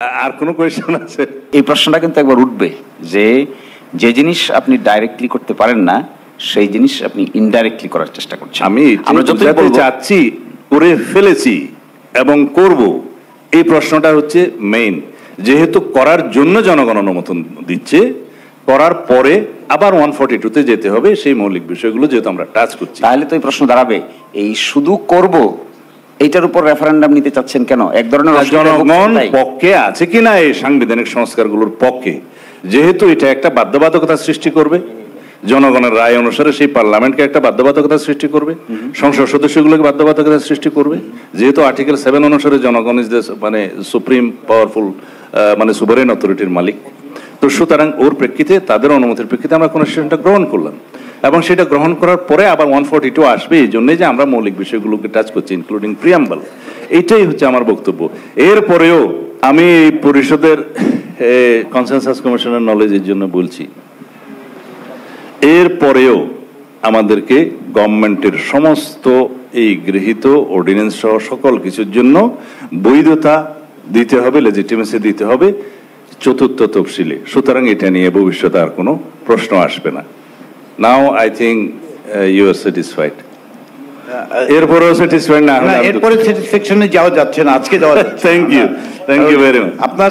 আর কোনো কোয়েশ্চেন আছে? এই প্রশ্নটা কিন্তু একবার উঠবে যে যে জিনিস আপনি ডাইরেক্টলি করতে পারেন না সেই জিনিস আপনি ইনডাইরেক্টলি করার চেষ্টা করছেন। আমরা যতই বলতে চাচ্ছি করে ফেলেছি এবং করব, এই প্রশ্নটা হচ্ছে মেইন। যেহেতু করার জন্য জনগণ অনুমোদন দিচ্ছে, করার পরে আবার 142-তে যেতে হবে, সেই মৌলিক বিষয়গুলো যেহেতু আমরা টাচ করছি। তাহলে তো এই প্রশ্ন দাঁড়াবে, এই শুধু করব এইটার উপর রেফারেন্ডাম নিতে চাচ্ছেন কেন? এক ধরনের জনগণ পক্ষে আছে কিনা এই সাংবিধানিক সংস্কারগুলোর পক্ষে, যেহেতু এটা একটা বাধ্যবাধকতা সৃষ্টি করবে, জনগণের রায় অনুসারে সেই পার্লামেন্টকে একটা বাধ্যবাধকতা সৃষ্টি করবে, সংসদ সদস্যগুলোকে বাধ্যবাধকতা সৃষ্টি করবে, যেহেতু আর্টিকেল 7 অনুসারে জনগণ ইজ মানে সুপ্রিম পাওয়ারফুল মানে সুভারেন অথরিটির মালিক। তো সুতরাং ওর প্রেক্ষিতে, তাদের অনুমতির প্রেক্ষিতে আমরা কনস্টিটিউশনটা গ্রহণ করলাম, এবং সেটা গ্রহণ করার পরে আবার 142 আসবে, এই জন্যই যে আমরা মৌলিক বিষয়গুলোকে টাচ করছি, ইনক্লুডিং প্রিয়াম্বল। এইটাই হচ্ছে আমার বক্তব্য। এরপরেও আমি এই পরিষদের কনসেনসাস কমিশনের নলেজের জন্য বলছি, এরপরেও আমাদেরকে গভর্নমেন্টের সমস্ত এই গৃহীত অর্ডিন্যান্স সহ সকল কিছুর জন্য বৈধতা দিতে হবে, লেজিটিমেসি দিতে হবে চতুর্থ তফসিলে। সুতরাং এটা নিয়ে ভবিষ্যতে আর কোনো প্রশ্ন আসবে না। Now I think you are satisfied. এরপরেও স্যাটিসফাইড না হলে এরপরে স্যাটিসফ্যাকশনে যাওয়া যাচ্ছে না, আজকে যাওয়া যাচ্ছে। Thank you very much. আপনার